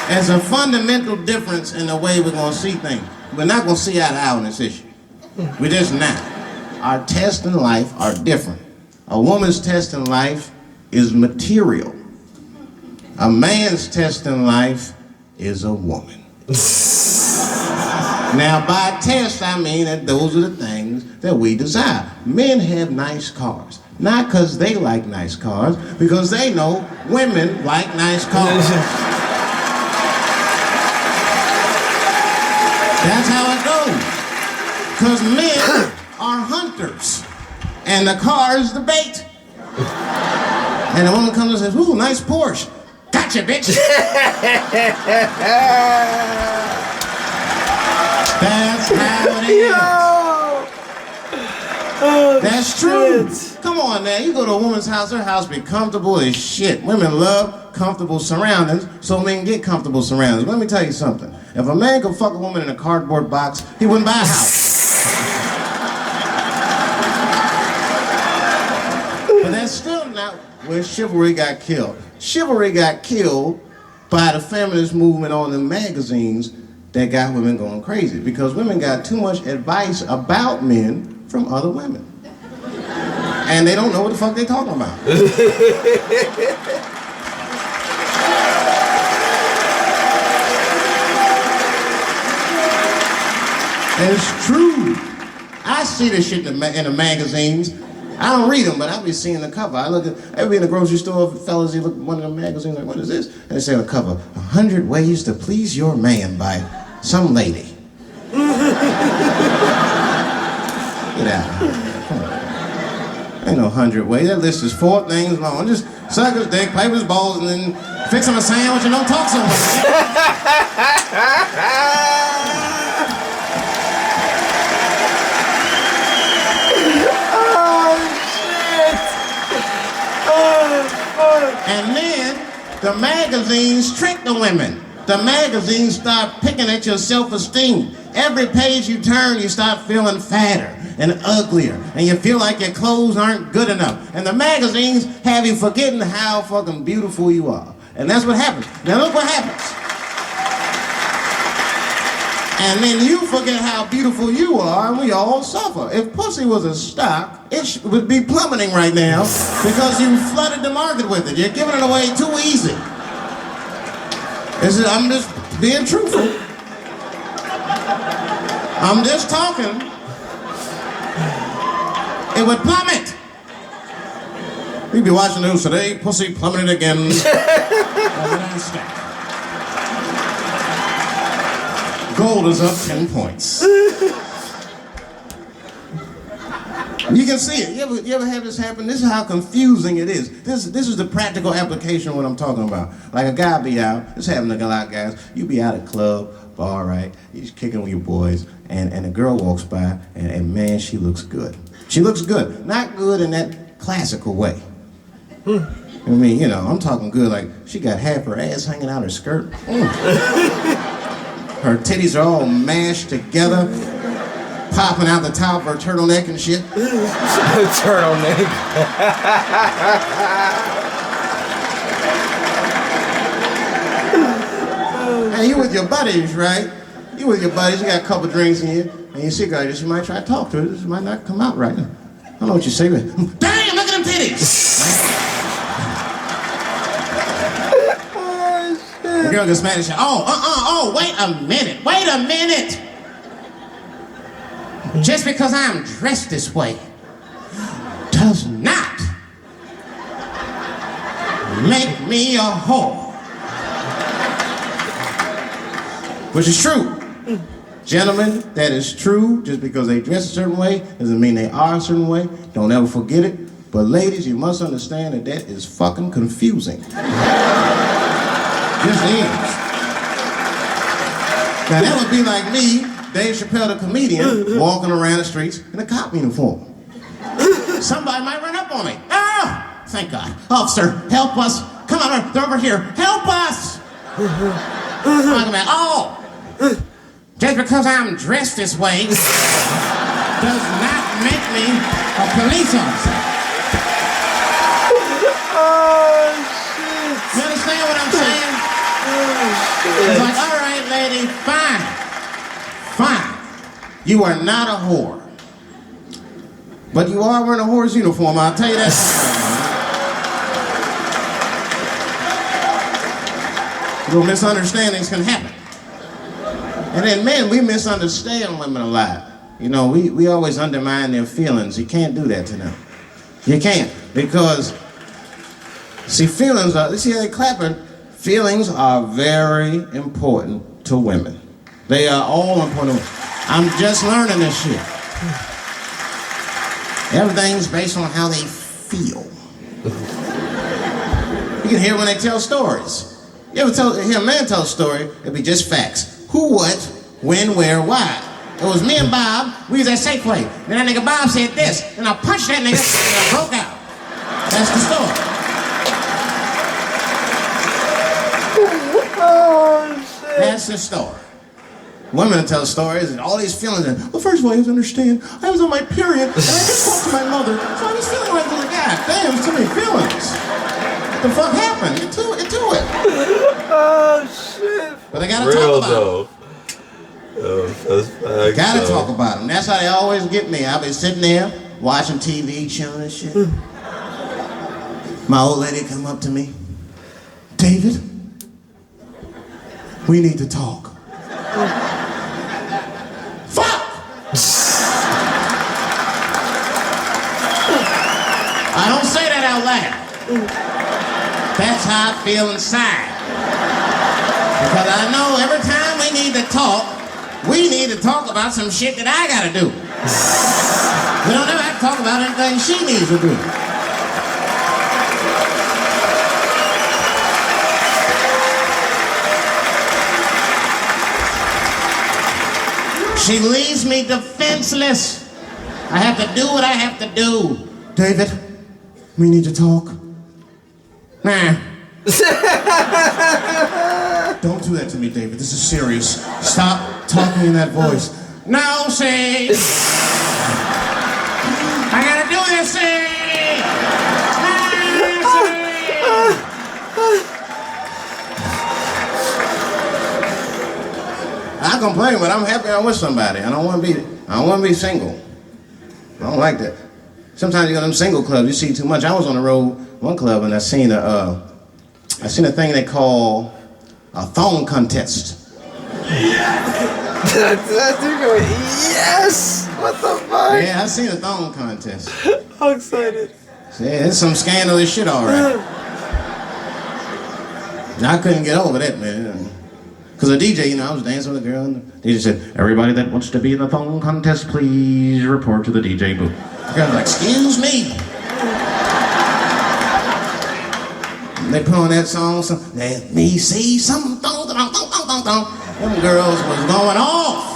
There's a fundamental difference in the way we're going to see things. We're not going to see eye to eye on this issue. We're just not. Our tests in life are different. A woman's test in life is material. A man's test in life is a woman. Now, by test, I mean that those are the things that we desire. Men have nice cars. Not because they like nice cars, because they know women like nice cars. That's how it goes. Because men are hunters. And the car is the bait. And the woman comes and says, ooh, nice Porsche. Gotcha, bitch. That's how it is. Oh, that's true. Shit. Come on now, you go to a woman's house, her house be comfortable as shit. Women love comfortable surroundings, so men get comfortable surroundings. Let me tell you something. If a man could fuck a woman in a cardboard box, he wouldn't buy a house. But that's still not where chivalry got killed. Chivalry got killed by the feminist movement on the magazines that got women going crazy, because women got too much advice about men from other women. And they don't know what the fuck they're talking about. It's true. I see this shit in the magazines. I don't read them, but I be seeing the cover. I be in the grocery store, fellas, you look at one of the magazines, like, what is this? And they say on the cover, 100 Ways to Please Your Man by some lady. Get out. Come on. Ain't no 100 ways. That list is 4 things long. Just suck his dick, pipe his balls, and then fix him a sandwich and don't talk so much. And then the magazines trick the women. The magazines start picking at your self-esteem. Every page you turn, you start feeling fatter and uglier, and you feel like your clothes aren't good enough. And the magazines have you forgetting how fucking beautiful you are. And that's what happens. Now look what happens. And then you forget how beautiful you are, and we all suffer. If pussy was a stock, it would be plummeting right now because you flooded the market with it. You're giving it away too easy. I'm just being truthful. I'm just talking. It would plummet. You'd be watching the news today, pussy plummeted again. Gold is up 10 points. You can see it. You ever have this happen? This is how confusing it is. This is the practical application of what I'm talking about. Like a guy be out, this happens to a lot of guys, you be out at a club, bar, right? You're kicking with your boys, and a girl walks by, and man, she looks good. She looks good. Not good in that classical way. I mean, you know, I'm talking good, like she got half her ass hanging out her skirt. Her titties are all mashed together, popping out the top of her turtleneck and shit. Turtleneck. And you with your buddies, right? You with your buddies, you got a couple drinks in you, and you see a girl, you might try to talk to her, this might not come out right. I don't know what you say, but damn, look at them titties! The girl gets mad and says, wait a minute. Just because I'm dressed this way does not make me a whore. Which is true. Gentlemen, that is true. Just because they dress a certain way doesn't mean they are a certain way. Don't ever forget it. But ladies, you must understand that is fucking confusing. Just is. Now that would be like me, Dave Chappelle, the comedian, walking around the streets in a cop uniform. Somebody might run up on me. Oh, thank God. Officer, help us. Come on, they're over here. Help us. Oh, just because I'm dressed this way does not make me a police officer. Oh, shit. You understand what I'm saying? Oh, shit. It's like, all right, lady, fine. You are not a whore. But you are wearing a whore's uniform, I'll tell you that. Little misunderstandings can happen. And then men, we misunderstand women a lot. You know, we always undermine their feelings. You can't do that to them. You can't, because see, feelings are, see how they clapping? Feelings are very important to women. They are all important. I'm just learning this shit. Everything's based on how they feel. You can hear when they tell stories. You ever hear a man tell a story, it'd be just facts. Who, what, when, where, why. It was me and Bob, we was at Safeway. Then that nigga Bob said this, and I punched that nigga, and I broke out. That's the story. Oh, shit. That's the story. Women tell stories and all these feelings. And, well, first of all, you have to understand, I was on my period, and I just talked to my mother, so I was feeling like, God damn, there's too many feelings. What the fuck happened? Get to it. Oh, shit. But they gotta talk about though. Oh, that's facts, Gotta though. talk about them. That's how they always get me. I'll be sitting there, watching TV, chilling and shit. My old lady come up to me. David, we need to talk. Fuck! I don't say that out loud. That's how I feel inside. Because I know every time we need to talk about some shit that I gotta do. We don't ever have to talk about anything she needs to do. She leaves me defenseless. I have to do what I have to do. David, we need to talk. Nah. Don't do that to me, David. This is serious. Stop talking in that voice. No, see. I gotta do this, see. I complain, but I'm happy I'm with somebody. I don't want to be single. I don't like that. Sometimes you go to them single clubs, you see too much. I was on the road one club and I seen a thing they call a thong contest. Yes! What the fuck? Yeah, I seen a thong contest. I'm excited. Yeah, it's some scandalous shit, all right. I couldn't get over that, man. Because the DJ, you know, I was dancing with a girl, and the DJ said, everybody that wants to be in the thong contest, please report to the DJ booth. The girl was like, excuse me. And they put on that song, let me see some thong, thong, thong, thong, thong, thong. Them girls was going off.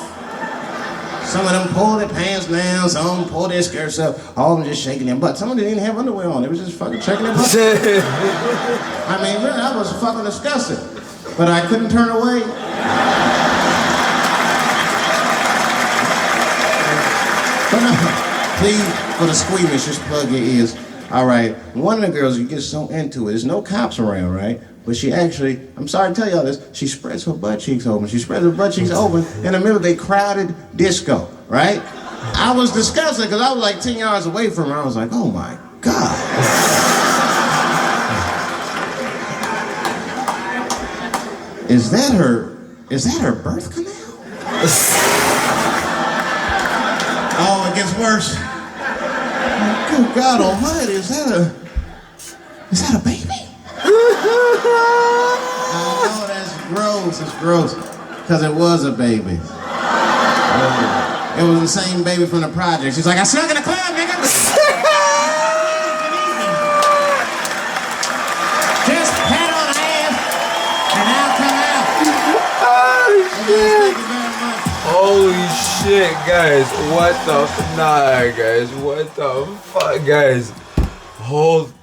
Some of them pulled their pants down, some of them pulled their skirts up, all of them just shaking their butt. Some of them didn't have underwear on, they was just fucking shaking their butt. I mean, really, I was fucking disgusted. But I couldn't turn away. But no, please, for the squeamish, just plug your ears. All right, one of the girls, you get so into it, there's no cops around, right? But she actually, I'm sorry to tell y'all this, she spreads her butt cheeks open. She spreads her butt cheeks open in the middle of a crowded disco, right? I was disgusted because I was like 10 yards away from her. I was like, oh my God. Is that her birth canal? Oh, it gets worse. Good God Almighty, is that a baby? Oh, that's gross. It's gross. Because it was a baby. It was the same baby from the project. She's like, I snuck in the club, nigga. Just pat on the ass, and I'll come out. Oh, shit. shit, guys. What the nah, guys. What the fuck, guys? Hold.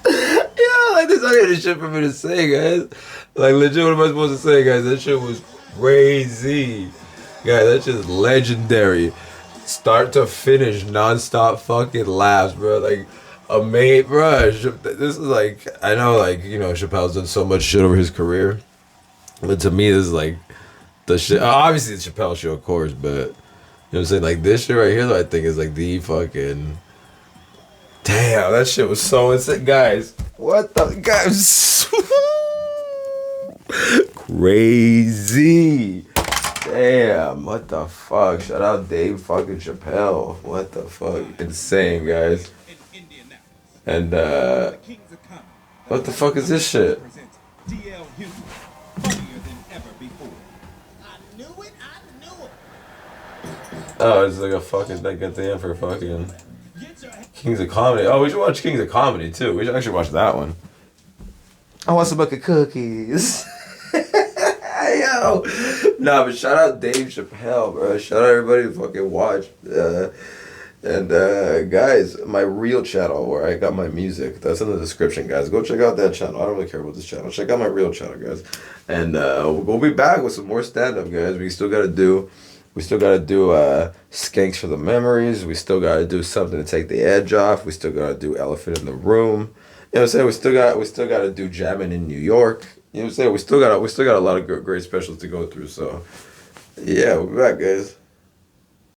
Yeah, like this not even shit for me to say, guys. Like legit, what am I supposed to say, guys? That shit was crazy, guys. That shit is legendary, start to finish, non-stop fucking laughs, bro. Like, amazing, bro. This is like, I know, like, you know, Chappelle's done so much shit over his career, but to me, this is like the shit. Obviously, the Chappelle show, of course, but you know what I'm saying? Like this shit right here, though, I think is like the fucking. Damn, that shit was so insane, guys. What the guys? Crazy. Damn, what the fuck? Shout out Dave fucking Chappelle. What the fuck? Insane, guys. And what the fuck is this shit? Oh, it's like a fucking like at the end for fucking Kings of Comedy. Oh, we should watch Kings of Comedy too. We should actually watch that one. I want some bucket cookies. Yo, nah, but shout out Dave Chappelle, bro. Shout out everybody who fucking watched. And guys, my real channel where I got my music, that's in the description, guys. Go check out that channel. I don't really care about this channel. Check out my real channel, guys. And we'll be back with some more stand-up, guys. We still gotta do Skanks for the Memories. We still gotta do something to take the edge off. We still gotta do Elephant in the Room. You know what I'm saying? We still gotta do Jamming in New York. You know what I'm saying? We still got a lot of great specials to go through. So yeah, we'll be back, guys.